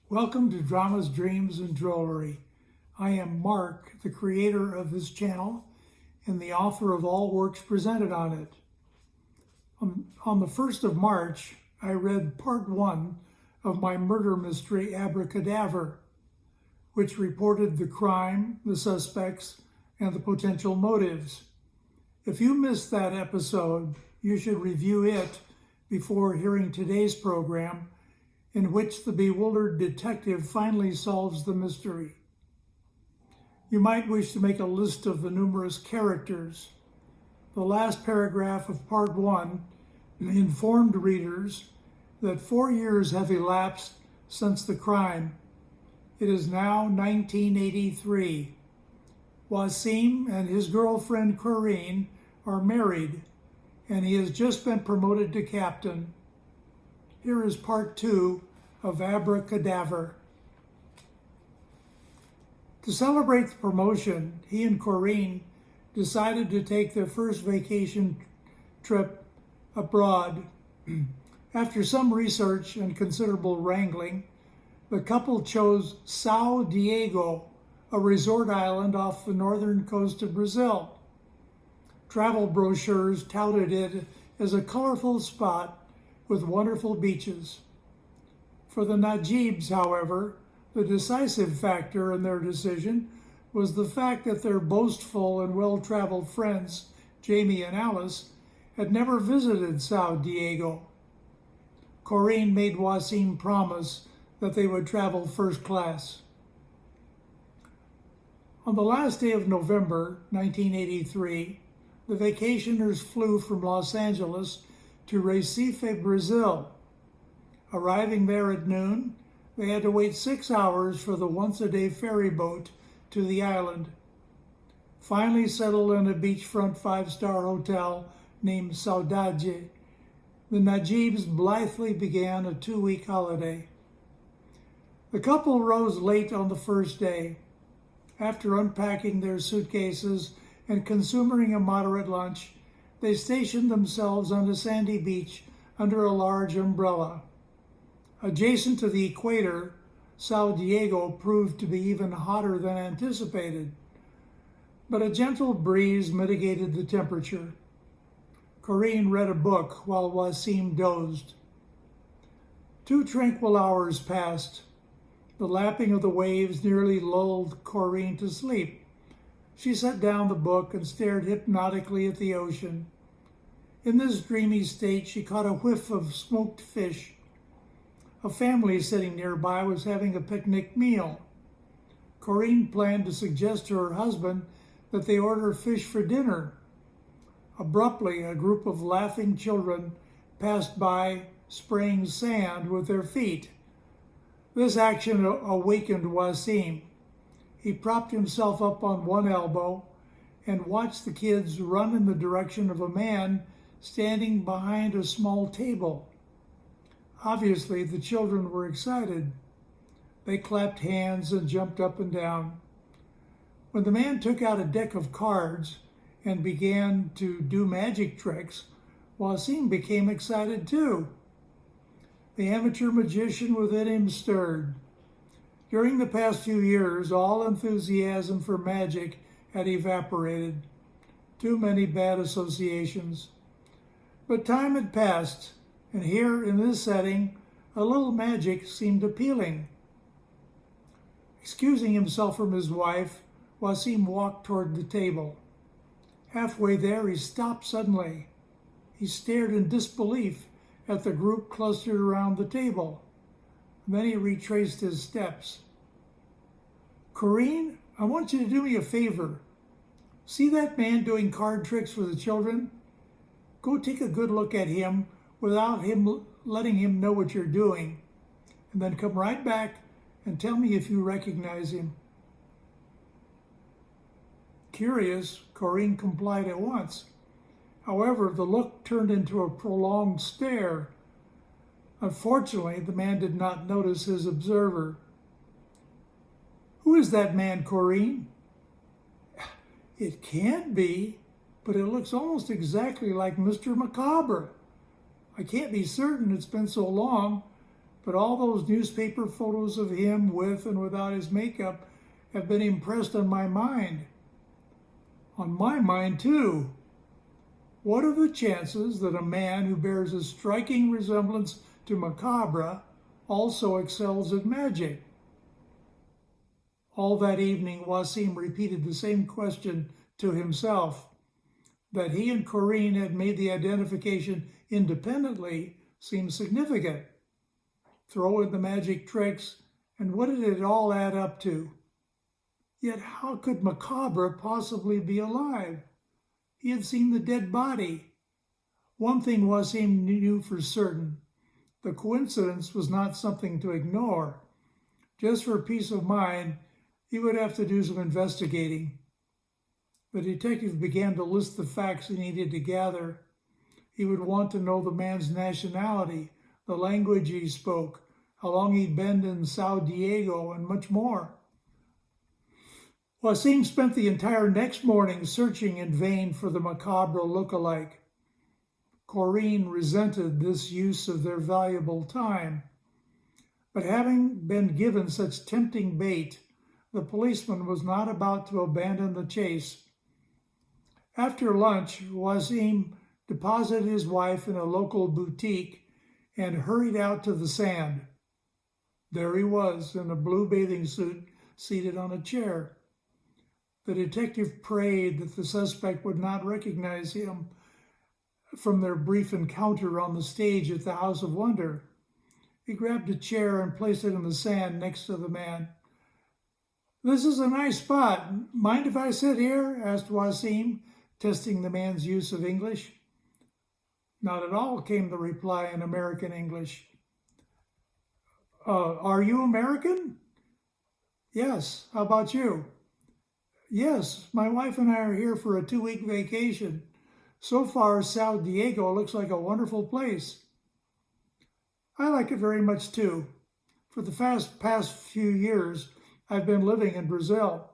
Welcome to Dramas, Dreams, and Drollery. I am Mark, the creator of this channel and the author of all works presented on it. On the 1st of March, I read part 1 of my murder mystery, Abra Cadaver, which reported the crime, the suspects, and the potential motives. If you missed that episode, you should review it before hearing today's program, in which the bewildered detective finally solves the mystery. You might wish to make a list of the numerous characters. The last paragraph of part 1 informed readers that 4 years have elapsed since the crime. It is now 1983. Wasim and his girlfriend Corinne are married, and he has just been promoted to captain. Here is part 2 of Abra Cadaver. To celebrate the promotion, he and Corinne decided to take their first vacation trip abroad. After some research and considerable wrangling, the couple chose São Diego, a resort island off the northern coast of Brazil. Travel brochures touted it as a colorful spot with wonderful beaches. For the Najibs, however, the decisive factor in their decision was the fact that their boastful and well-traveled friends, Jamie and Alice, had never visited São Diego. Corinne made Wasim promise that they would travel first class. On the last day of November 1983, the vacationers flew from Los Angeles to Recife, Brazil. Arriving there at noon, they had to wait 6 hours for the once-a-day ferry boat to the island. Finally settled in a beachfront 5-star hotel named Saudade, the Najibs blithely began a 2-week holiday. The couple rose late on the first day. After unpacking their suitcases and consuming a moderate lunch, they stationed themselves on a sandy beach under a large umbrella. Adjacent to the equator, São Diego proved to be even hotter than anticipated, but a gentle breeze mitigated the temperature. Corinne read a book while Wasim dozed. 2 tranquil hours passed. The lapping of the waves nearly lulled Corinne to sleep. She set down the book and stared hypnotically at the ocean. In this dreamy state, she caught a whiff of smoked fish. A family sitting nearby was having a picnic meal. Corinne planned to suggest to her husband that they order fish for dinner. Abruptly, a group of laughing children passed by, spraying sand with their feet. This action awakened Wasim. He propped himself up on one elbow and watched the kids run in the direction of a man standing behind a small table. Obviously, the children were excited. They clapped hands and jumped up and down. When the man took out a deck of cards and began to do magic tricks, Wasim became excited too. The amateur magician within him stirred. During the past few years, all enthusiasm for magic had evaporated. Too many bad associations. But time had passed, and here in this setting, a little magic seemed appealing. Excusing himself from his wife, Wasim walked toward the table. Halfway there, he stopped suddenly. He stared in disbelief at the group clustered around the table. Then he retraced his steps. Corinne, I want you to do me a favor. See that man doing card tricks for the children? Go take a good look at him without him letting him know what you're doing, and then come right back and tell me if you recognize him. Curious, Corinne complied at once. However, the look turned into a prolonged stare. Unfortunately, the man did not notice his observer. Who is that man, Corinne? It can't be, but it looks almost exactly like Mr. Macabre. I can't be certain, it's been so long, but all those newspaper photos of him with and without his makeup have been impressed on my mind. On my mind, too. What are the chances that a man who bears a striking resemblance to Macabre also excels at magic? All that evening, Wasim repeated the same question to himself. That he and Corinne had made the identification independently seemed significant. Throw in the magic tricks, and what did it all add up to? Yet how could Macabre possibly be alive? He had seen the dead body. One thing Wasim knew for certain. The coincidence was not something to ignore. Just for peace of mind, he would have to do some investigating. The detective began to list the facts he needed to gather. He would want to know the man's nationality, the language he spoke, how long he'd been in Sao Diego, and much more. Wasim spent the entire next morning searching in vain for the Macabre look-alike. Corinne resented this use of their valuable time. But having been given such tempting bait, the policeman was not about to abandon the chase. After lunch, Wasim deposited his wife in a local boutique and hurried out to the sand. There he was, in a blue bathing suit, seated on a chair. The detective prayed that the suspect would not recognize him from their brief encounter on the stage at the House of Wonder. He grabbed a chair and placed it in the sand next to the man. "This is a nice spot. Mind if I sit here?" asked Wasim, testing the man's use of English. "Not at all," came the reply in American English. Are you American?" "Yes. How about you?" "Yes, my wife and I are here for a 2-week vacation. So far, Sao Diego looks like a wonderful place." "I like it very much too. For the past few years, I've been living in Brazil,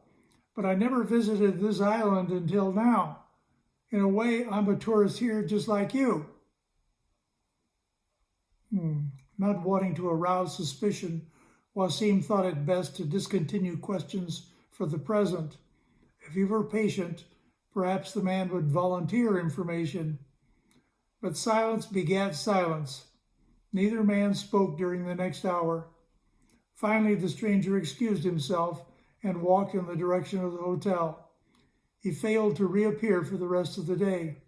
but I never visited this island until now. In a way, I'm a tourist here just like you." Not wanting to arouse suspicion, Wasim thought it best to discontinue questions for the present. If he were patient, perhaps the man would volunteer information. But silence begat silence. Neither man spoke during the next hour. Finally, the stranger excused himself and walked in the direction of the hotel. He failed to reappear for the rest of the day.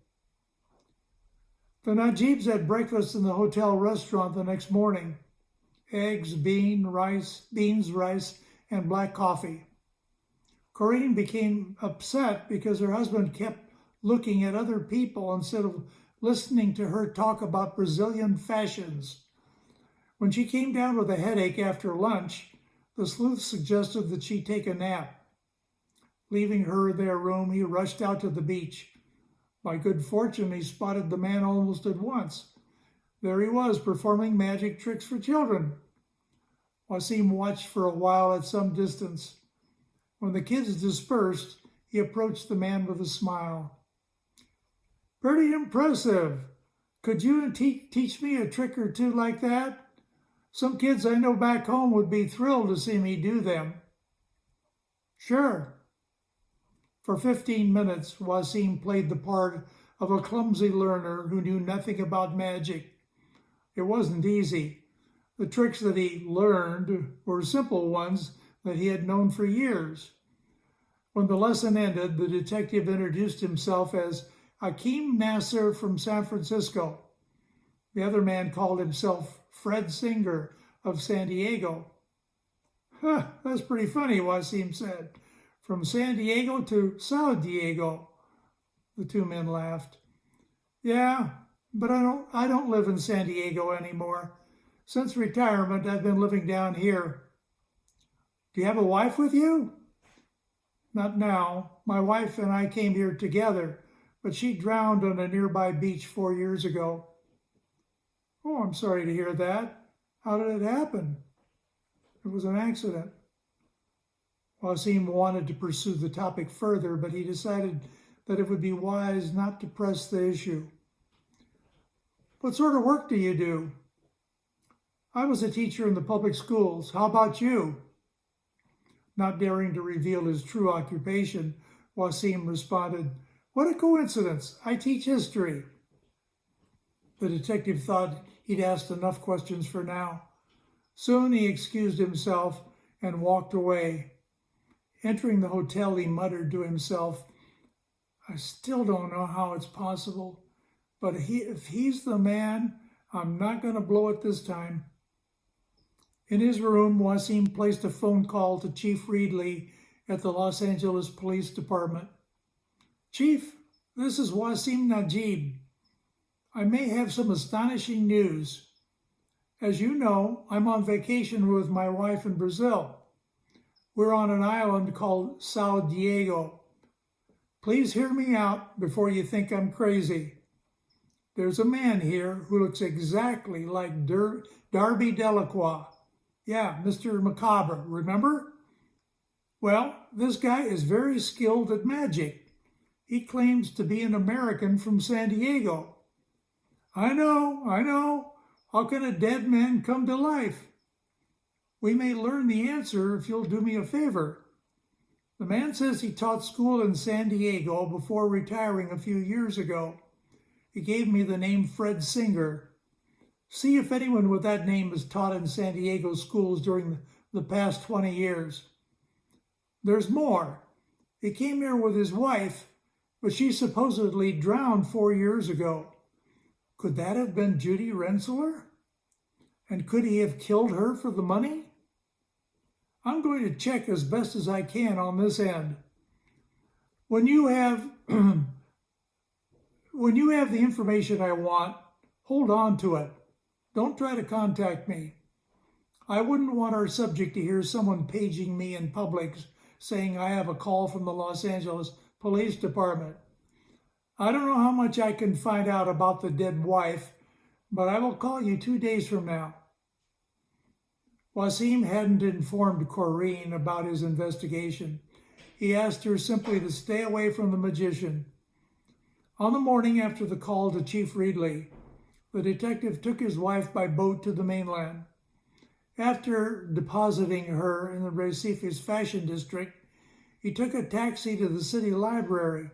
The Najibs had breakfast in the hotel restaurant the next morning. Eggs, beans, rice, and black coffee. Corinne became upset because her husband kept looking at other people instead of listening to her talk about Brazilian fashions. When she came down with a headache after lunch, the sleuth suggested that she take a nap. Leaving her in their room, he rushed out to the beach. By good fortune, he spotted the man almost at once. There he was, performing magic tricks for children. Wasim watched for a while at some distance. When the kids dispersed, he approached the man with a smile. "Pretty impressive. Could you teach me a trick or two like that? Some kids I know back home would be thrilled to see me do them." "Sure." For 15 minutes, Wasim played the part of a clumsy learner who knew nothing about magic. It wasn't easy. The tricks that he learned were simple ones that he had known for years. When the lesson ended, the detective introduced himself as Hakim Nasser from San Francisco. The other man called himself Fred Singer of San Diego. That's pretty funny," Wasim said. "From San Diego to Sao Diego." The two men laughed. "Yeah, but I don't live in San Diego anymore. Since retirement, I've been living down here." "Do you have a wife with you?" "Not now. My wife and I came here together, but she drowned on a nearby beach 4 years ago." "Oh, I'm sorry to hear that. How did it happen?" "It was an accident." Wasim wanted to pursue the topic further, but he decided that it would be wise not to press the issue. "What sort of work do you do?" I was a teacher in the public schools. How about you? Not daring to reveal his true occupation, Wasim responded, What a coincidence. I teach history. The detective thought he'd asked enough questions for now. Soon he excused himself and walked away. Entering the hotel, he muttered to himself, I still don't know how it's possible, but if he's the man, I'm not going to blow it this time. In his room, Wasim placed a phone call to Chief Reedley at the Los Angeles Police Department. Chief, this is Wasim Najib. I may have some astonishing news. As you know, I'm on vacation with my wife in Brazil. We're on an island called Sao Diego. Please hear me out before you think I'm crazy. There's a man here who looks exactly like Darby Delacroix. Yeah, Mr. Macabre, remember? Well, this guy is very skilled at magic. He claims to be an American from San Diego. I know. How can a dead man come to life? We may learn the answer if you'll do me a favor. The man says he taught school in San Diego before retiring a few years ago. He gave me the name Fred Singer. See if anyone with that name has taught in San Diego schools during the past 20 years. There's more. He came here with his wife, but she supposedly drowned 4 years ago. Could that have been Judy Rensselaer? And could he have killed her for the money? I'm going to check as best as I can on this end. When you have the information I want, hold on to it. Don't try to contact me. I wouldn't want our subject to hear someone paging me in public saying I have a call from the Los Angeles Police Department. I don't know how much I can find out about the dead wife, but I will call you 2 days from now. Wasim hadn't informed Corinne about his investigation. He asked her simply to stay away from the magician. On the morning after the call to Chief Reedley, the detective took his wife by boat to the mainland. After depositing her in the Recife's fashion district, he took a taxi to the city library.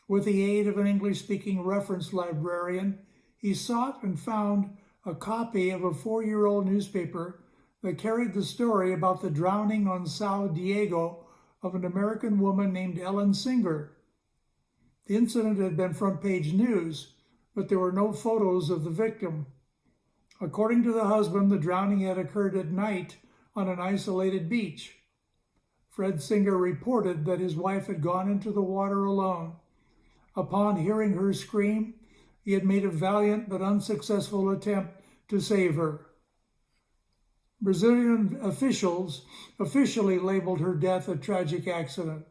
With the aid of an English-speaking reference librarian, he sought and found a copy of a 4-year-old newspaper that carried the story about the drowning on Sao Diego of an American woman named Ellen Singer. The incident had been front-page news, but there were no photos of the victim. According to the husband, the drowning had occurred at night on an isolated beach. Fred Singer reported that his wife had gone into the water alone. Upon hearing her scream, he had made a valiant but unsuccessful attempt to save her. Brazilian officials officially labeled her death a tragic accident.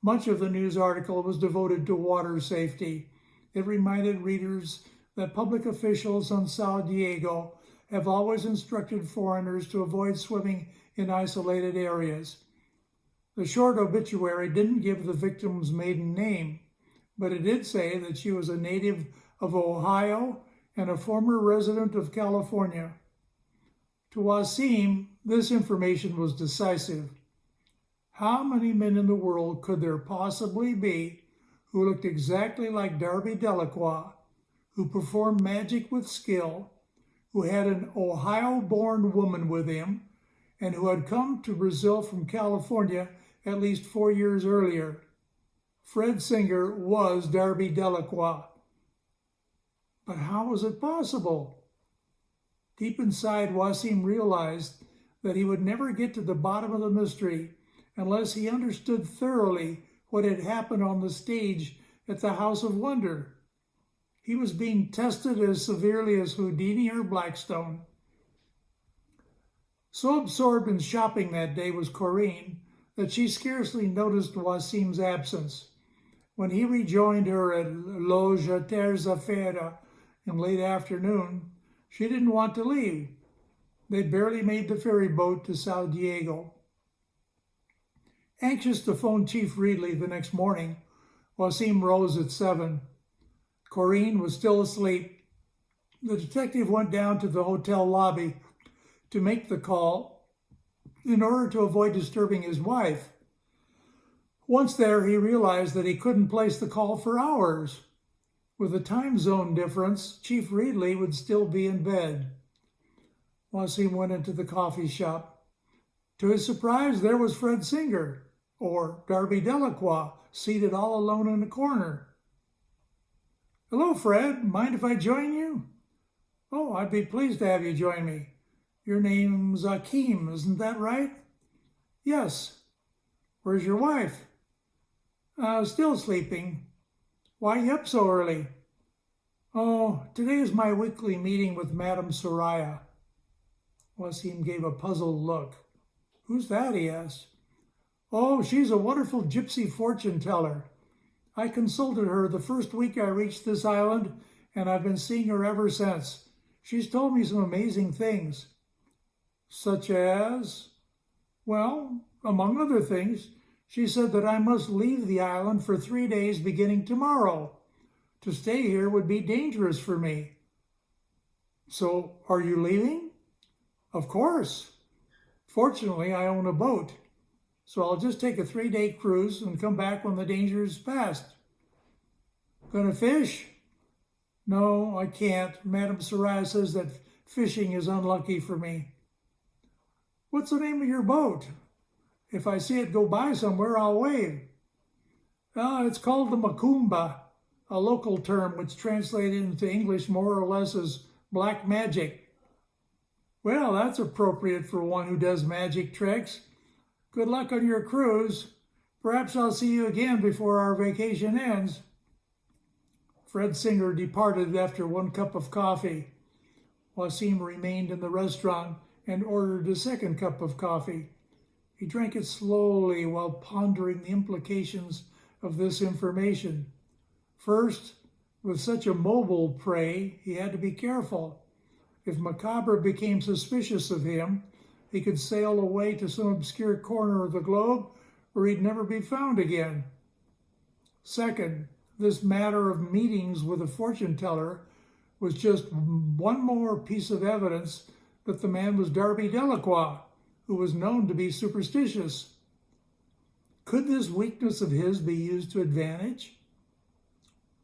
Much of the news article was devoted to water safety. It reminded readers that public officials on Sao Diego have always instructed foreigners to avoid swimming in isolated areas. The short obituary didn't give the victim's maiden name, but it did say that she was a native of Ohio and a former resident of California. To Wasim, this information was decisive. How many men in the world could there possibly be who looked exactly like Darby Delacroix, who performed magic with skill, who had an Ohio-born woman with him, and who had come to Brazil from California at least 4 years earlier? Fred Singer was Darby Delacroix. But how was it possible? Deep inside, Wasim realized that he would never get to the bottom of the mystery unless he understood thoroughly what had happened on the stage at the House of Wonder. He was being tested as severely as Houdini or Blackstone. So absorbed in shopping that day was Corinne that she scarcely noticed Wasim's absence. When he rejoined her at Loja Terça-feira in late afternoon, she didn't want to leave. They'd barely made the ferry boat to Sao Diego. Anxious to phone Chief Reedley the next morning, Wasim rose at 7. Corinne was still asleep. The detective went down to the hotel lobby to make the call in order to avoid disturbing his wife. Once there, he realized that he couldn't place the call for hours. With the time zone difference, Chief Reedley would still be in bed. Wasim went into the coffee shop. To his surprise, there was Fred Singer, or Darby Delacroix, seated all alone in a corner. "Hello, Fred. Mind if I join you?" "Oh, I'd be pleased to have you join me. Your name's Akeem, isn't that right?" "Yes." "Where's your wife?" Still sleeping." "Why you up so early?" "Oh, today is my weekly meeting with Madame Soraya." Wasim gave a puzzled look. "Who's that?" he asked. "Oh, she's a wonderful gypsy fortune teller. I consulted her the first week I reached this island, and I've been seeing her ever since. She's told me some amazing things." "Such as?" "Well, among other things, she said that I must leave the island for 3 days beginning tomorrow. To stay here would be dangerous for me." "So, are you leaving?" "Of course. Fortunately, I own a boat, so I'll just take a 3-day cruise and come back when the danger is past." "Gonna fish?" "No, I can't. Madame Soraya says that fishing is unlucky for me." "What's the name of your boat? If I see it go by somewhere, I'll wave." It's called the Macumba, a local term which translated into English more or less as black magic." "Well, that's appropriate for one who does magic tricks. Good luck on your cruise. Perhaps I'll see you again before our vacation ends." Fred Singer departed after 1 cup of coffee. Wasim remained in the restaurant and ordered a 2nd cup of coffee. He drank it slowly while pondering the implications of this information. First, with such a mobile prey, he had to be careful. If Macabre became suspicious of him, he could sail away to some obscure corner of the globe where he'd never be found again. Second, this matter of meetings with a fortune teller was just one more piece of evidence that the man was Darby Delacroix, who was known to be superstitious. Could this weakness of his be used to advantage?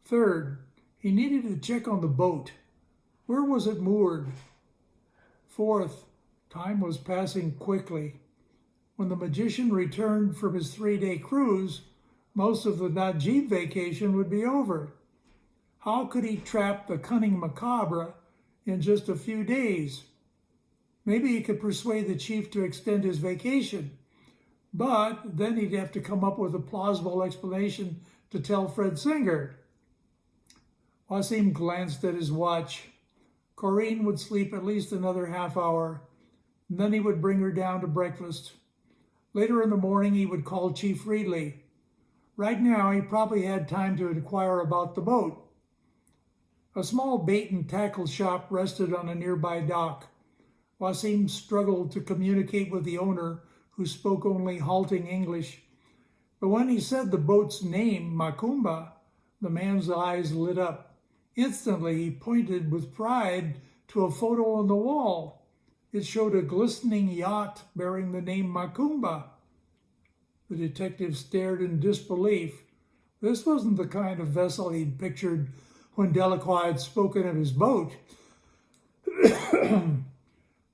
Third, he needed to check on the boat. Where was it moored? Fourth, time was passing quickly. When the magician returned from his 3-day cruise, most of the Najib vacation would be over. How could he trap the cunning Macabre in just a few days? Maybe he could persuade the chief to extend his vacation, but then he'd have to come up with a plausible explanation to tell Fred Singer. Wasim glanced at his watch. Corinne would sleep at least another half hour, and then he would bring her down to breakfast. Later in the morning, he would call Chief Reedley. Right now, he probably had time to inquire about the boat. A small bait and tackle shop rested on a nearby dock. Wasim struggled to communicate with the owner, who spoke only halting English. But when he said the boat's name, Macumba, the man's eyes lit up. Instantly, he pointed with pride to a photo on the wall. It showed a glistening yacht bearing the name Macumba. The detective stared in disbelief. This wasn't the kind of vessel he'd pictured when Delacroix had spoken of his boat.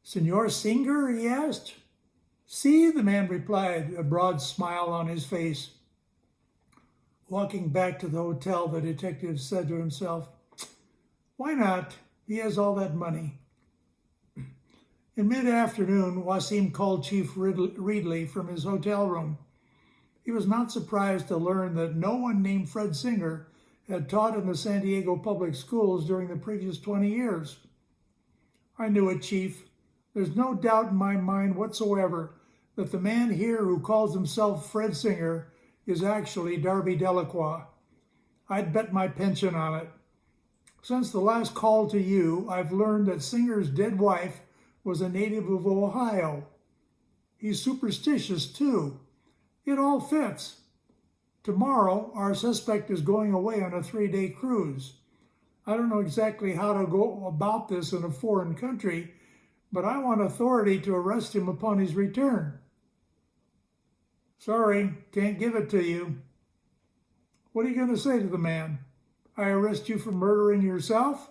"Senor Singer?" he asked. "See," the man replied, a broad smile on his face. Walking back to the hotel, the detective said to himself, "Why not? He has all that money." In mid-afternoon, Wasim called Chief Reedley from his hotel room. He was not surprised to learn that no one named Fred Singer had taught in the San Diego public schools during the previous 20 years. "I knew it, Chief. There's no doubt in my mind whatsoever that the man here who calls himself Fred Singer is actually Darby Delacroix. I'd bet my pension on it. Since the last call to you, I've learned that Singer's dead wife was a native of Ohio. He's superstitious, too. It all fits. Tomorrow, our suspect is going away on a 3-day cruise. I don't know exactly how to go about this in a foreign country, but I want authority to arrest him upon his return. Sorry, can't give it to you. What are you going to say to the man? I arrest you for murdering yourself?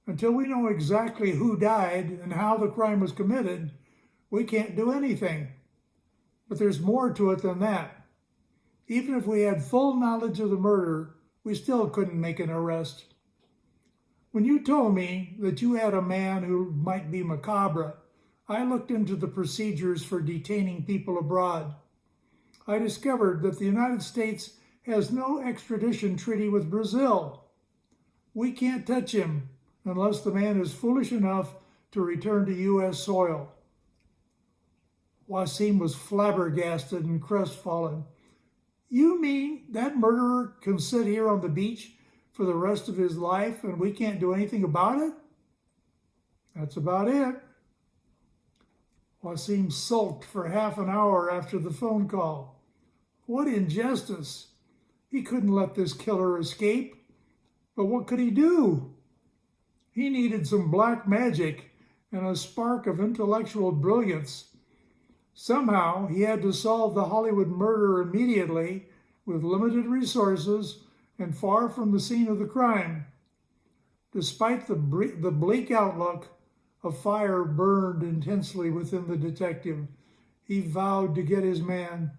Until we know exactly who died and how the crime was committed, we can't do anything. But there's more to it than that. Even if we had full knowledge of the murder, we still couldn't make an arrest. When you told me that you had a man who might be macabre, I looked into the procedures for detaining people abroad. I discovered that the United States has no extradition treaty with Brazil. We can't touch him unless the man is foolish enough to return to U.S. soil. Wasim was flabbergasted and crestfallen. You mean that murderer can sit here on the beach for the rest of his life and we can't do anything about it? That's about it. Wasim sulked for half an hour after the phone call. What injustice! He couldn't let this killer escape. But what could he do? He needed some black magic and a spark of intellectual brilliance. Somehow he had to solve the Hollywood murder immediately with limited resources and far from the scene of the crime. Despite the bleak outlook, a fire burned intensely within the detective. He vowed to get his man.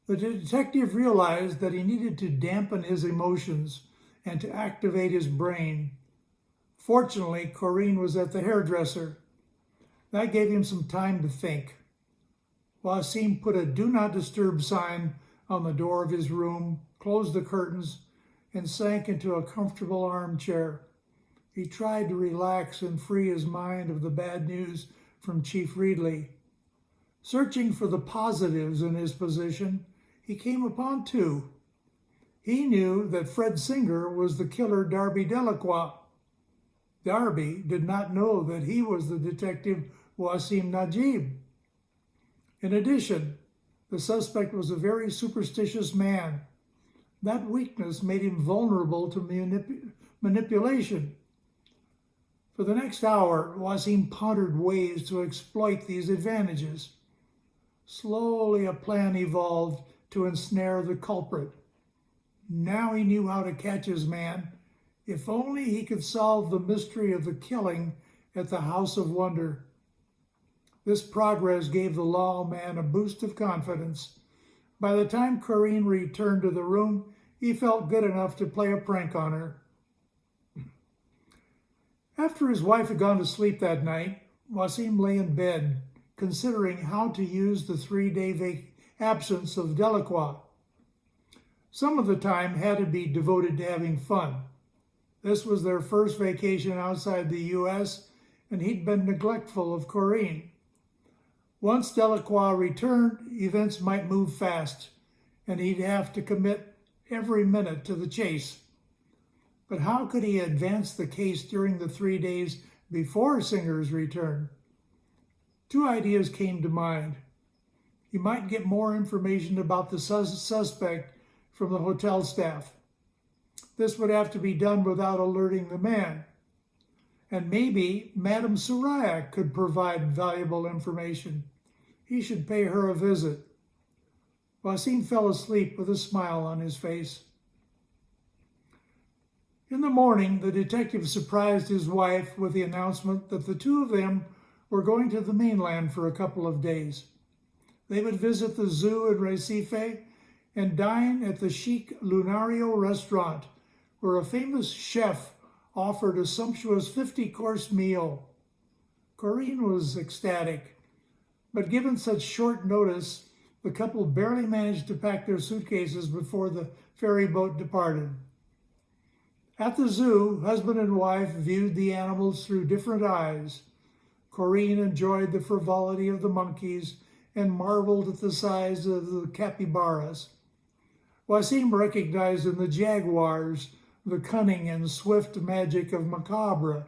The detective realized that he needed to dampen his emotions and to activate his brain. Fortunately, Corinne was at the hairdresser. That gave him some time to think. Wasim put a do not disturb sign on the door of his room, closed the curtains, and sank into a comfortable armchair. He tried to relax and free his mind of the bad news from Chief Reedley. Searching for the positives in his position, he came upon two. He knew that Fred Singer was the killer Darby Delacroix. Darby did not know that he was the detective Wasim Najib. In addition, the suspect was a very superstitious man. That weakness made him vulnerable to manipulation. For the next hour, Wasim pondered ways to exploit these advantages. Slowly, a plan evolved to ensnare the culprit. Now he knew how to catch his man. If only he could solve the mystery of the killing at the House of Wonder. This progress gave the lawman a boost of confidence. By the time Corinne returned to the room, he felt good enough to play a prank on her. After his wife had gone to sleep that night, Wasim lay in bed, considering how to use the 3-day absence of Delacroix. Some of the time had to be devoted to having fun. This was their first vacation outside the U.S., and he'd been neglectful of Corinne. Once Delacroix returned, events might move fast, and he'd have to commit every minute to the chase. But how could he advance the case during the 3 days before Singer's return? Two ideas came to mind. He might get more information about the suspect from the hotel staff. This would have to be done without alerting the man. And maybe Madame Soraya could provide valuable information. He should pay her a visit. Wasim fell asleep with a smile on his face. In the morning, the detective surprised his wife with the announcement that the two of them were going to the mainland for a couple of days. They would visit the zoo in Recife and dine at the chic Lunario restaurant, where a famous chef offered a sumptuous 50-course meal. Corinne was ecstatic, but given such short notice, the couple barely managed to pack their suitcases before the ferry boat departed. At the zoo, husband and wife viewed the animals through different eyes. Corinne enjoyed the frivolity of the monkeys and marveled at the size of the capybaras. Wasim recognized in the jaguars the cunning and swift magic of macabre.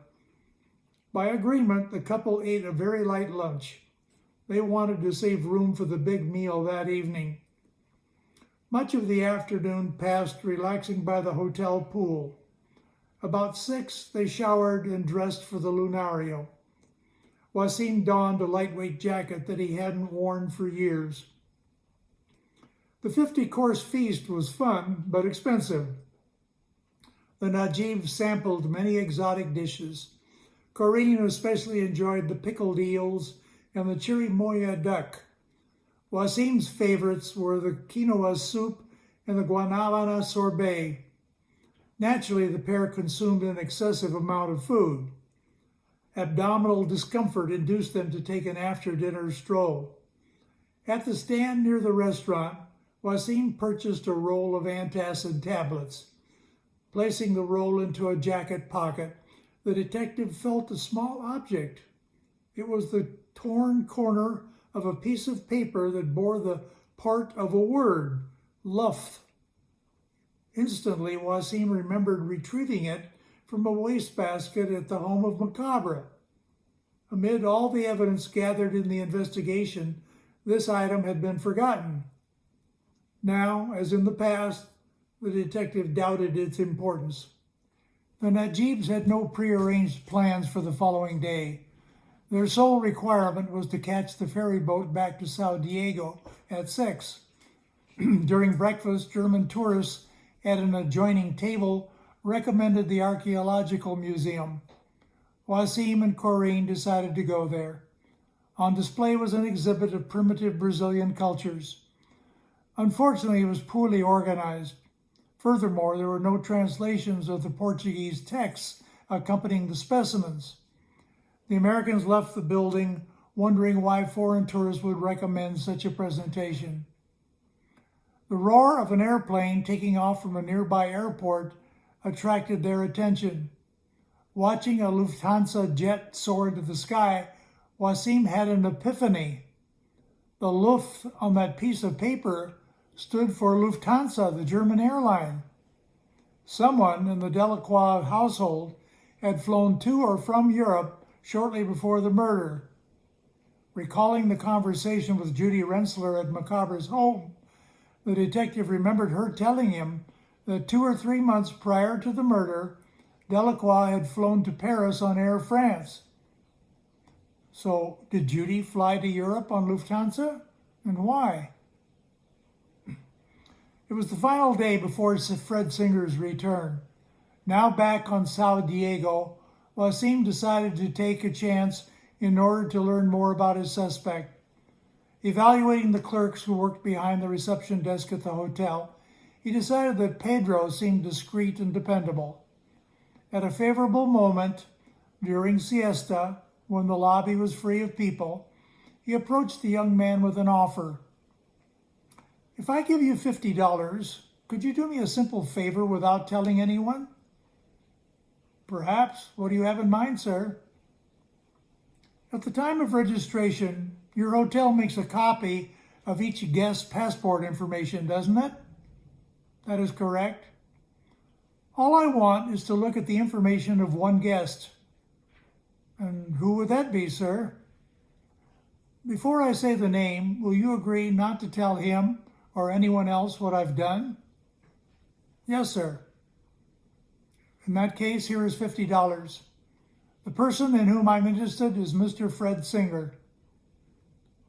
By agreement, the couple ate a very light lunch. They wanted to save room for the big meal that evening. Much of the afternoon passed relaxing by the hotel pool. About 6, they showered and dressed for the lunario. Wasim donned a lightweight jacket that he hadn't worn for years. The 50-course feast was fun, but expensive. The Najib sampled many exotic dishes. Corinne especially enjoyed the pickled eels and the chirimoya duck. Wasim's favorites were the quinoa soup and the guanabana sorbet. Naturally, the pair consumed an excessive amount of food. Abdominal discomfort induced them to take an after-dinner stroll. At the stand near the restaurant, Wasim purchased a roll of antacid tablets. Placing the roll into a jacket pocket, the detective felt a small object. It was the torn corner of a piece of paper that bore the part of a word, luff. Instantly, Wasim remembered retrieving it from a wastebasket at the home of Macabre. Amid all the evidence gathered in the investigation, this item had been forgotten. Now, as in the past, the detective doubted its importance. The Najibs had no prearranged plans for the following day. Their sole requirement was to catch the ferry boat back to Sao Diego at 6. During breakfast, German tourists at an adjoining table recommended the Archaeological Museum. Wasim and Corinne decided to go there. On display was an exhibit of primitive Brazilian cultures. Unfortunately, it was poorly organized. Furthermore, there were no translations of the Portuguese texts accompanying the specimens. The Americans left the building wondering why foreign tourists would recommend such a presentation. The roar of an airplane taking off from a nearby airport attracted their attention. Watching a Lufthansa jet soar into the sky, Wasim had an epiphany. The Luft on that piece of paper stood for Lufthansa, the German airline. Someone in the Delacroix household had flown to or from Europe shortly before the murder. Recalling the conversation with Judy Rensler at Macabre's home, the detective remembered her telling him that 2 or 3 months prior to the murder, Delacroix had flown to Paris on Air France. So, did Judy fly to Europe on Lufthansa? And why? It was the final day before Fred Singer's return. Now back on Sao Diego, Wasim decided to take a chance in order to learn more about his suspect. Evaluating the clerks who worked behind the reception desk at the hotel, he decided that Pedro seemed discreet and dependable. At a favorable moment, during siesta, when the lobby was free of people, he approached the young man with an offer. "If I give you $50, could you do me a simple favor without telling anyone?" "Perhaps. What do you have in mind, sir?" "At the time of registration, your hotel makes a copy of each guest's passport information, doesn't it?" "That is correct." "All I want is to look at the information of one guest." "And who would that be, sir?" "Before I say the name, will you agree not to tell him or anyone else what I've done?" "Yes, sir." "In that case, here is $50. The person in whom I'm interested is Mr. Fred Singer."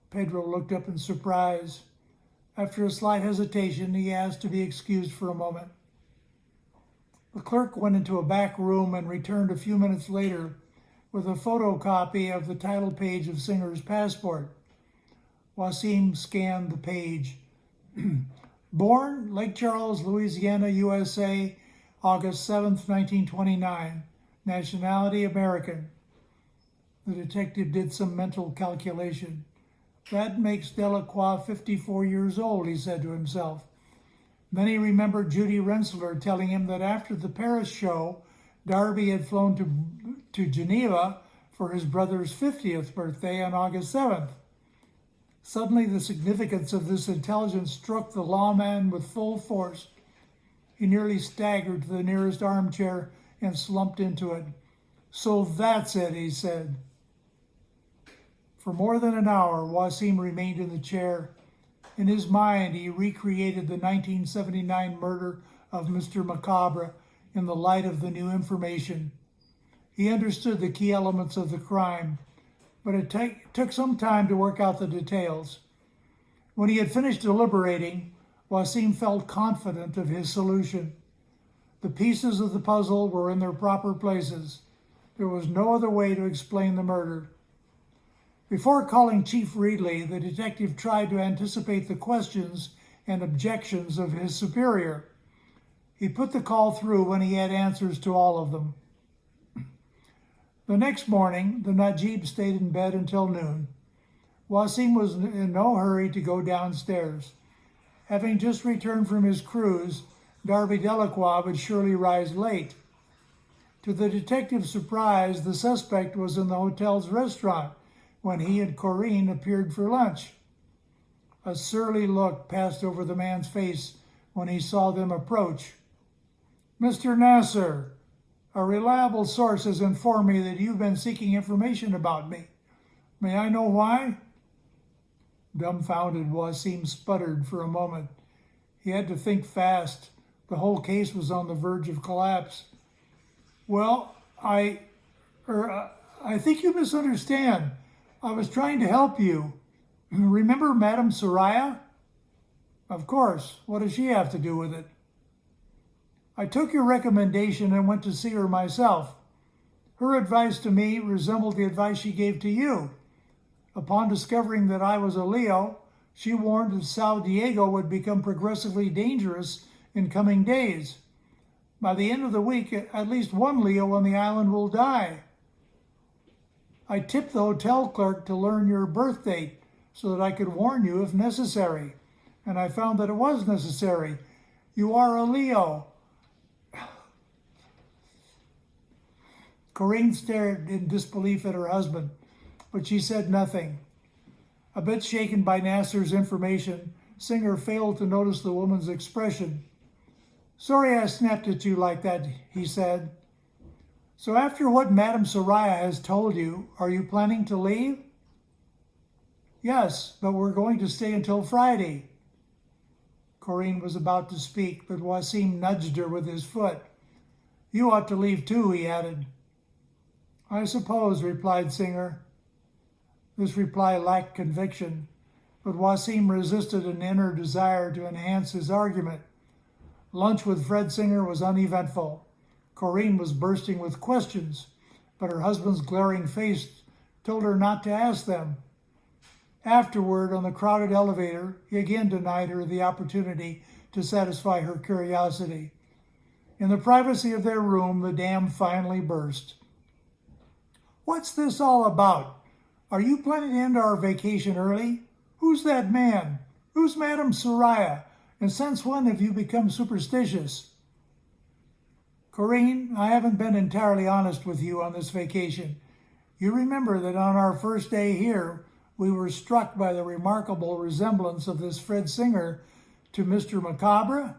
Pedro looked up in surprise. After a slight hesitation, he asked to be excused for a moment. The clerk went into a back room and returned a few minutes later with a photocopy of the title page of Singer's passport. Wasim scanned the page. Born Lake Charles, Louisiana, USA, August 7th, 1929. Nationality American. The detective did some mental calculation. That makes Delacroix 54 years old, he said to himself. Then he remembered Judy Rensler telling him that after the Paris show, Darby had flown to Geneva for his brother's 50th birthday on August 7th. Suddenly, the significance of this intelligence struck the lawman with full force. He nearly staggered to the nearest armchair and slumped into it. "So that's it," he said. For more than an hour, Wasim remained in the chair. In his mind, he recreated the 1979 murder of Mr. Macabre in the light of the new information. He understood the key elements of the crime, but it took some time to work out the details. When he had finished deliberating, Wasim felt confident of his solution. The pieces of the puzzle were in their proper places. There was no other way to explain the murder. Before calling Chief Reedley, the detective tried to anticipate the questions and objections of his superior. He put the call through when he had answers to all of them. The next morning, the Najib stayed in bed until noon. Wasim was in no hurry to go downstairs. Having just returned from his cruise, Darby Delacroix would surely rise late. To the detective's surprise, the suspect was in the hotel's restaurant when he and Corinne appeared for lunch. A surly look passed over the man's face when he saw them approach. "Mr. Nasser, a reliable source has informed me that you've been seeking information about me. May I know why?" Dumbfounded, Wasim sputtered for a moment. He had to think fast. The whole case was on the verge of collapse. "Well, I think you misunderstand. I was trying to help you. Remember Madame Soraya?" "Of course. What does she have to do with it?" "I took your recommendation and went to see her myself. Her advice to me resembled the advice she gave to you. Upon discovering that I was a Leo, she warned that Sao Diego would become progressively dangerous in coming days. By the end of the week, at least one Leo on the island will die. I tipped the hotel clerk to learn your birth date so that I could warn you if necessary, and I found that it was necessary. You are a Leo." Corinne stared in disbelief at her husband, but she said nothing. A bit shaken by Nasser's information, Singer failed to notice the woman's expression. "Sorry I snapped at you like that," he said. "So after what Madame Soraya has told you, are you planning to leave?" "Yes, but we're going to stay until Friday." Corinne was about to speak, but Wasim nudged her with his foot. "You ought to leave too," he added. "I suppose," replied Singer. This reply lacked conviction, but Wasim resisted an inner desire to enhance his argument. Lunch with Fred Singer was uneventful. Corinne was bursting with questions, but her husband's glaring face told her not to ask them. Afterward, on the crowded elevator, he again denied her the opportunity to satisfy her curiosity. In the privacy of their room, the dam finally burst. "What's this all about? Are you planning to end our vacation early? Who's that man? Who's Madame Soraya? And since when have you become superstitious?" "Corinne, I haven't been entirely honest with you on this vacation. You remember that on our first day here, we were struck by the remarkable resemblance of this Fred Singer to Mr. Macabre?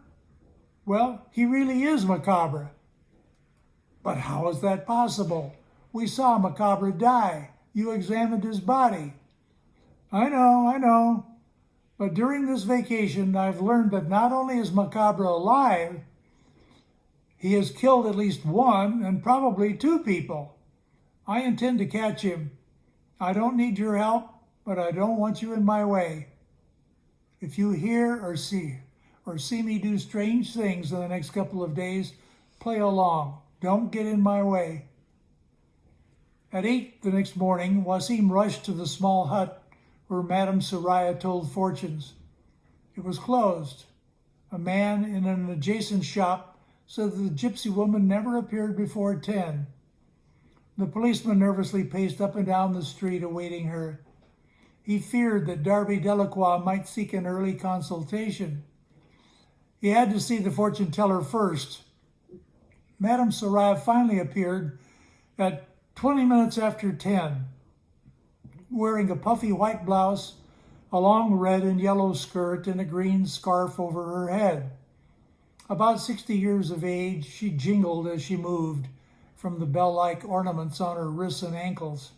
Well, he really is Macabre." "But how is that possible? We saw Macabre die. You examined his body." I know. But during this vacation, I've learned that not only is Macabre alive, he has killed at least one and probably two people. I intend to catch him. I don't need your help, but I don't want you in my way. If you hear or see me do strange things in the next couple of days, play along. Don't get in my way." At 8 the next morning, Wasim rushed to the small hut where Madame Soraya told fortunes. It was closed. A man in an adjacent shop said that the gypsy woman never appeared before 10. The policeman nervously paced up and down the street awaiting her. He feared that Darby Delacroix might seek an early consultation. He had to see the fortune teller first. Madame Soraya finally appeared at 20 minutes after 10, wearing a puffy white blouse, a long red and yellow skirt, and a green scarf over her head. About 60 years of age, she jingled as she moved from the bell-like ornaments on her wrists and ankles.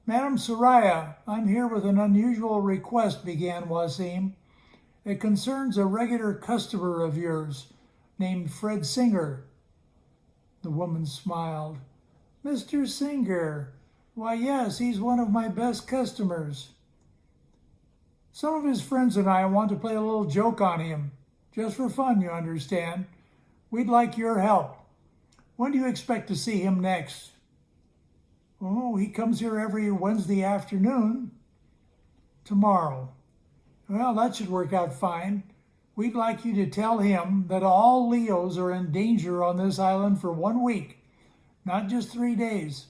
Madam Soraya, I'm here with an unusual request, began Wasim. It concerns a regular customer of yours named Fred Singer. The woman smiled. Mr. Singer? Why, yes, he's one of my best customers. Some of his friends and I want to play a little joke on him. Just for fun, you understand. We'd like your help. When do you expect to see him next? Oh, he comes here every Wednesday afternoon. Tomorrow. Well, that should work out fine. We'd like you to tell him that all Leos are in danger on this island for 1 week, not just 3 days,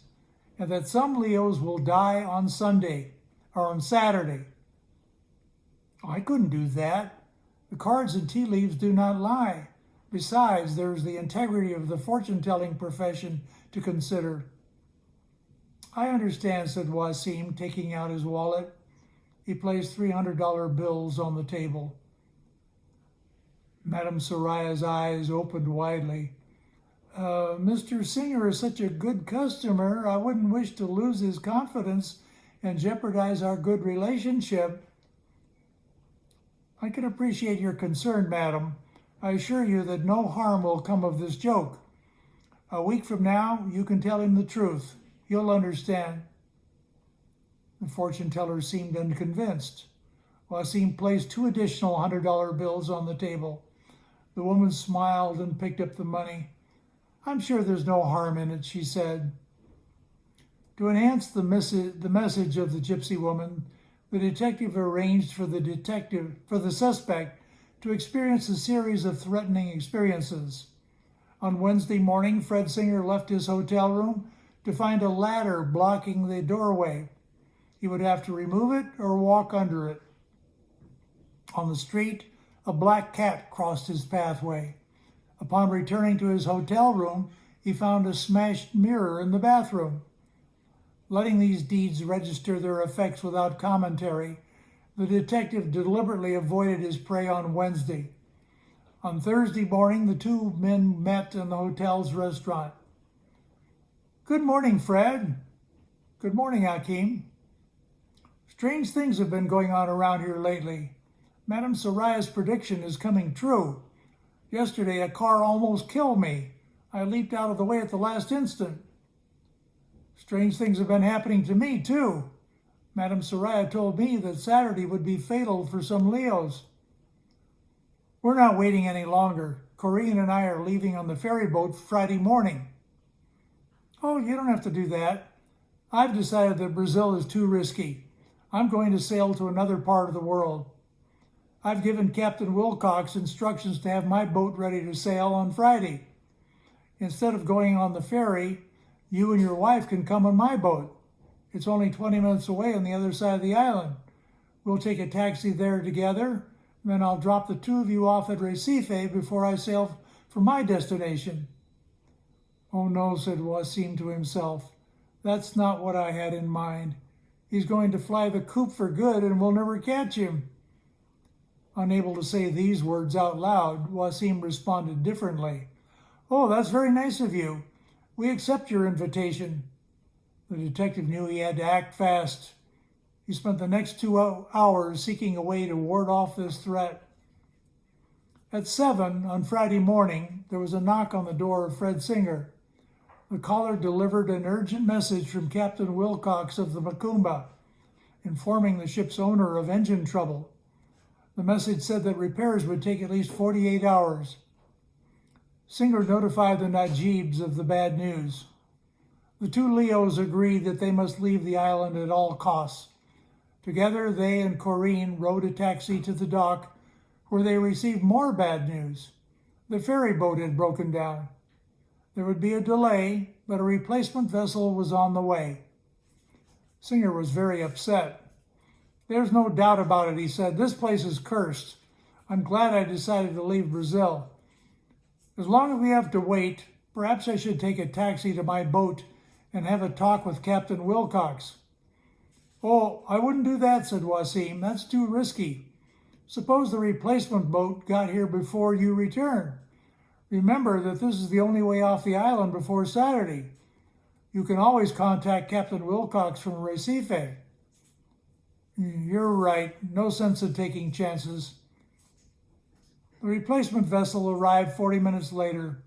and that some Leos will die on Sunday or on Saturday. I couldn't do that. The cards and tea leaves do not lie. Besides, there's the integrity of the fortune-telling profession to consider. I understand, said Wasim, taking out his wallet. He placed $300 bills on the table. Madame Soraya's eyes opened widely. Mr. Singer is such a good customer, I wouldn't wish to lose his confidence and jeopardize our good relationship. I can appreciate your concern, madam. I assure you that no harm will come of this joke. A week from now, you can tell him the truth. You'll understand. The fortune teller seemed unconvinced. Wasim placed 2 additional $100 bills on the table. The woman smiled and picked up the money. I'm sure there's no harm in it, she said. To enhance the message of the gypsy woman, the detective arranged for the suspect to experience a series of threatening experiences. On Wednesday morning, Fred Singer left his hotel room to find a ladder blocking the doorway. He would have to remove it or walk under it. On the street, a black cat crossed his pathway. Upon returning to his hotel room, he found a smashed mirror in the bathroom. Letting these deeds register their effects without commentary, the detective deliberately avoided his prey on Wednesday. On Thursday morning, the two men met in the hotel's restaurant. Good morning, Fred. Good morning, Hakim. Strange things have been going on around here lately. Madame Soraya's prediction is coming true. Yesterday, a car almost killed me. I leaped out of the way at the last instant. Strange things have been happening to me, too. Madame Soraya told me that Saturday would be fatal for some Leos. We're not waiting any longer. Corinne and I are leaving on the ferry boat Friday morning. Oh, you don't have to do that. I've decided that Brazil is too risky. I'm going to sail to another part of the world. I've given Captain Wilcox instructions to have my boat ready to sail on Friday. Instead of going on the ferry, you and your wife can come on my boat. It's only 20 minutes away on the other side of the island. We'll take a taxi there together, and then I'll drop the two of you off at Recife before I sail for my destination. Oh no, said Wasim to himself. That's not what I had in mind. He's going to fly the coop for good and we'll never catch him. Unable to say these words out loud, Wasim responded differently. Oh, that's very nice of you. We accept your invitation. The detective knew he had to act fast. He spent the next 2 hours seeking a way to ward off this threat. At 7 on Friday morning, there was a knock on the door of Fred Singer. The caller delivered an urgent message from Captain Wilcox of the Macumba, informing the ship's owner of engine trouble. The message said that repairs would take at least 48 hours. Singer notified the Najibs of the bad news. The two Leos agreed that they must leave the island at all costs. Together, they and Corinne rode a taxi to the dock, where they received more bad news. The ferry boat had broken down. There would be a delay, but a replacement vessel was on the way. Singer was very upset. There's no doubt about it, he said. This place is cursed. I'm glad I decided to leave Brazil. As long as we have to wait, perhaps I should take a taxi to my boat and have a talk with Captain Wilcox. Oh, I wouldn't do that, said Wasim. That's too risky. Suppose the replacement boat got here before you return. Remember that this is the only way off the island before Saturday. You can always contact Captain Wilcox from Recife. You're right. No sense in taking chances. The replacement vessel arrived 40 minutes later.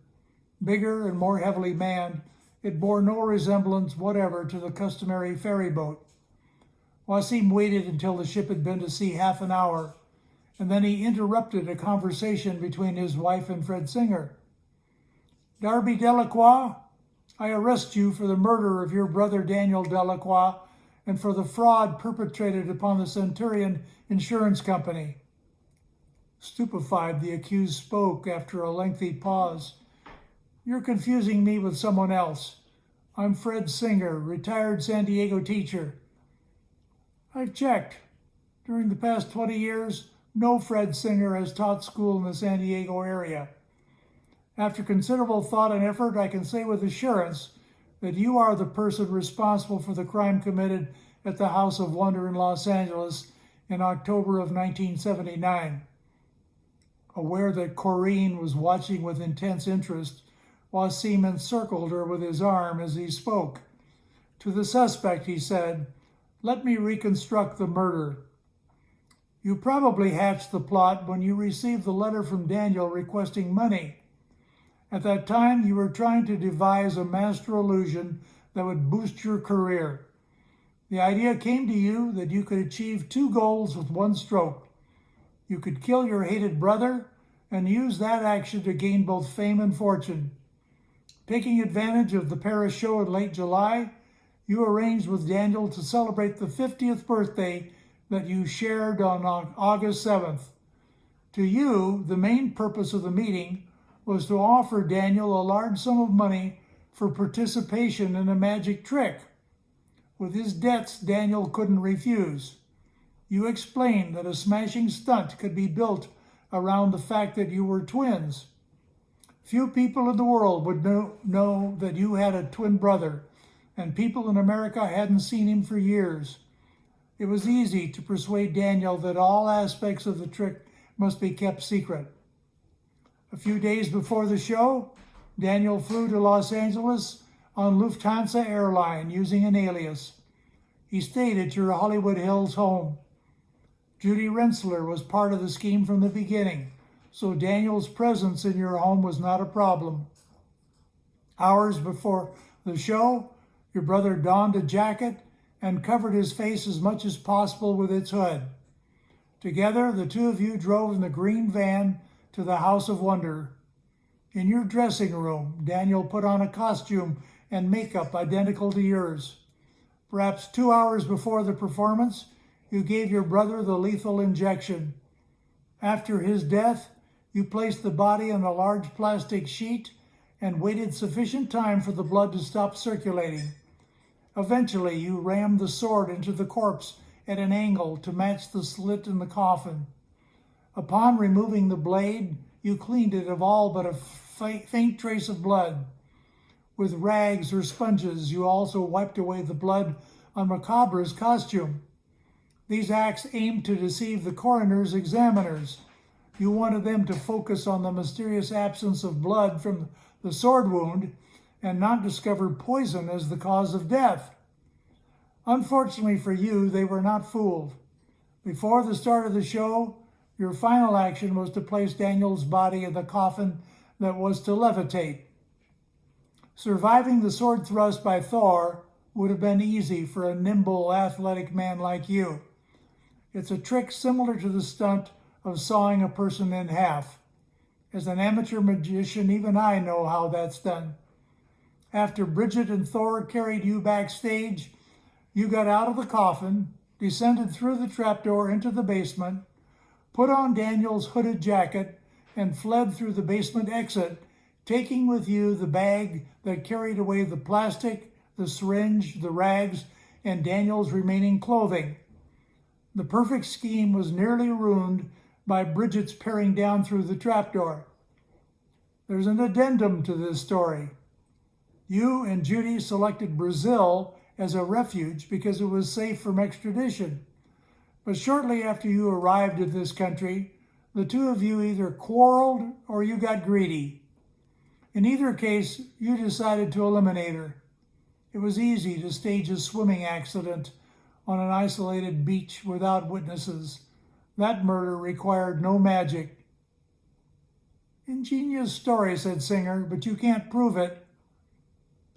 Bigger and more heavily manned, it bore no resemblance whatever to the customary ferry boat. Wasim waited until the ship had been to sea half an hour, and then he interrupted a conversation between his wife and Fred Singer. "Darby Delacroix, I arrest you for the murder of your brother Daniel Delacroix and for the fraud perpetrated upon the Centurion Insurance Company." Stupefied, the accused spoke after a lengthy pause. "You're confusing me with someone else. I'm Fred Singer, retired San Diego teacher." "I've checked. During the past 20 years, no Fred Singer has taught school in the San Diego area. After considerable thought and effort, I can say with assurance that you are the person responsible for the crime committed at the House of Wonder in Los Angeles in October of 1979. Aware that Corrine was watching with intense interest, Wasim encircled her with his arm as he spoke. To the suspect, he said, "Let me reconstruct the murder. You probably hatched the plot when you received the letter from Daniel requesting money. At that time, you were trying to devise a master illusion that would boost your career. The idea came to you that you could achieve two goals with one stroke. You could kill your hated brother and use that action to gain both fame and fortune. Taking advantage of the Paris show in late July, you arranged with Daniel to celebrate the 50th birthday that you shared on August 7th. To you, the main purpose of the meeting was to offer Daniel a large sum of money for participation in a magic trick. With his debts, Daniel couldn't refuse. You explained that a smashing stunt could be built around the fact that you were twins. Few people in the world would know that you had a twin brother, and people in America hadn't seen him for years. It was easy to persuade Daniel that all aspects of the trick must be kept secret. A few days before the show, Daniel flew to Los Angeles on Lufthansa airline using an alias. He stayed at your Hollywood Hills home. Judy Rensler was part of the scheme from the beginning, so Daniel's presence in your home was not a problem. Hours before the show, your brother donned a jacket and covered his face as much as possible with its hood. Together, the two of you drove in the green van to the House of Wonder. In your dressing room, Daniel put on a costume and makeup identical to yours. Perhaps 2 hours before the performance, you gave your brother the lethal injection. After his death, you placed the body on a large plastic sheet and waited sufficient time for the blood to stop circulating. Eventually, you rammed the sword into the corpse at an angle to match the slit in the coffin. Upon removing the blade, you cleaned it of all but a faint trace of blood. With rags or sponges, you also wiped away the blood on Macabre's costume. These acts aimed to deceive the coroner's examiners. You wanted them to focus on the mysterious absence of blood from the sword wound and not discover poison as the cause of death. Unfortunately for you, they were not fooled. Before the start of the show, your final action was to place Daniel's body in the coffin that was to levitate. Surviving the sword thrust by Thor would have been easy for a nimble, athletic man like you. It's a trick similar to the stunt of sawing a person in half. As an amateur magician, even I know how that's done. After Bridget and Thor carried you backstage, you got out of the coffin, descended through the trapdoor into the basement, put on Daniel's hooded jacket, and fled through the basement exit, taking with you the bag that carried away the plastic, the syringe, the rags, and Daniel's remaining clothing. The perfect scheme was nearly ruined by Bridget's peering down through the trapdoor. There's an addendum to this story. You and Judy selected Brazil as a refuge because it was safe from extradition. But shortly after you arrived in this country, the two of you either quarreled or you got greedy. In either case, you decided to eliminate her. It was easy to stage a swimming accident on an isolated beach without witnesses. That murder required no magic. Ingenious story, said Singer, but you can't prove it.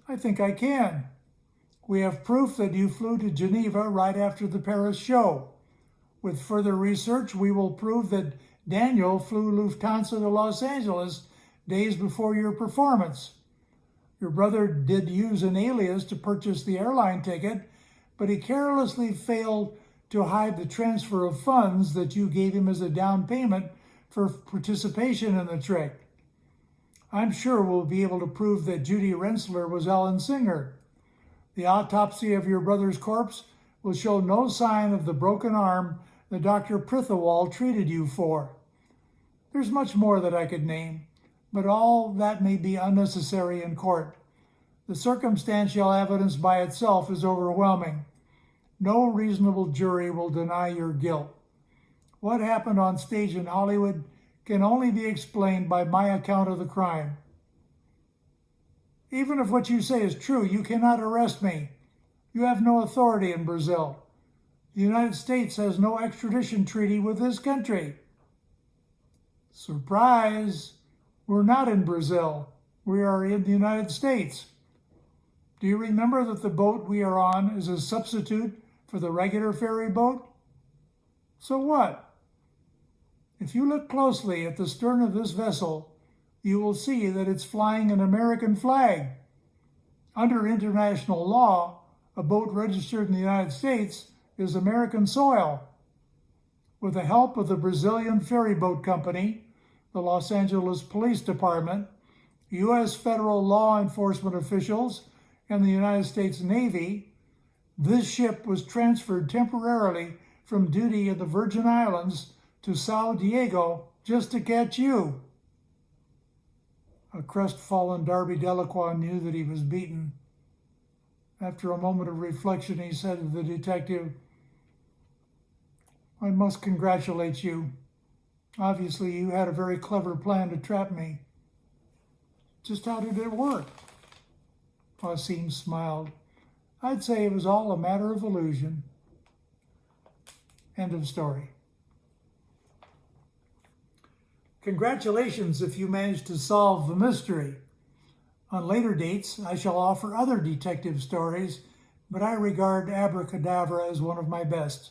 I think I can. We have proof that you flew to Geneva right after the Paris show. With further research, we will prove that Daniel flew Lufthansa to Los Angeles days before your performance. Your brother did use an alias to purchase the airline ticket, but he carelessly failed to hide the transfer of funds that you gave him as a down payment for participation in the trick. I'm sure we'll be able to prove that Judy Rensler was Ellen Singer. The autopsy of your brother's corpse will show no sign of the broken arm that Dr. Prithawal treated you for. There's much more that I could name, but all that may be unnecessary in court. The circumstantial evidence by itself is overwhelming. No reasonable jury will deny your guilt. What happened on stage in Hollywood can only be explained by my account of the crime. Even if what you say is true, you cannot arrest me. You have no authority in Brazil. The United States has no extradition treaty with this country. Surprise! We're not in Brazil. We are in the United States. Do you remember that the boat we are on is a substitute for the regular ferry boat? So what? If you look closely at the stern of this vessel, you will see that it's flying an American flag. Under international law, a boat registered in the United States is American soil. With the help of the Brazilian ferry boat company, the Los Angeles Police Department, U.S. federal law enforcement officials, and the United States Navy, this ship was transferred temporarily from duty in the Virgin Islands to Sao Diego just to catch you. A crestfallen Darby Delacroix knew that he was beaten. After a moment of reflection, he said to the detective, I must congratulate you. Obviously, you had a very clever plan to trap me. Just how did it work? Wasim smiled. I'd say it was all a matter of illusion. End of story. Congratulations if you managed to solve the mystery. On later dates, I shall offer other detective stories, but I regard Abra Cadaver as one of my best.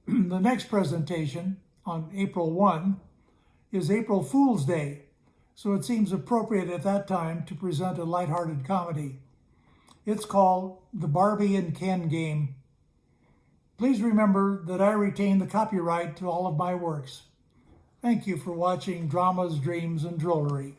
The next presentation, on April 1, is April Fool's Day, so it seems appropriate at that time to present a lighthearted comedy. It's called The Barbie and Ken Game. Please remember that I retain the copyright to all of my works. Thank you for watching Dramas, Dreams, and Drollery.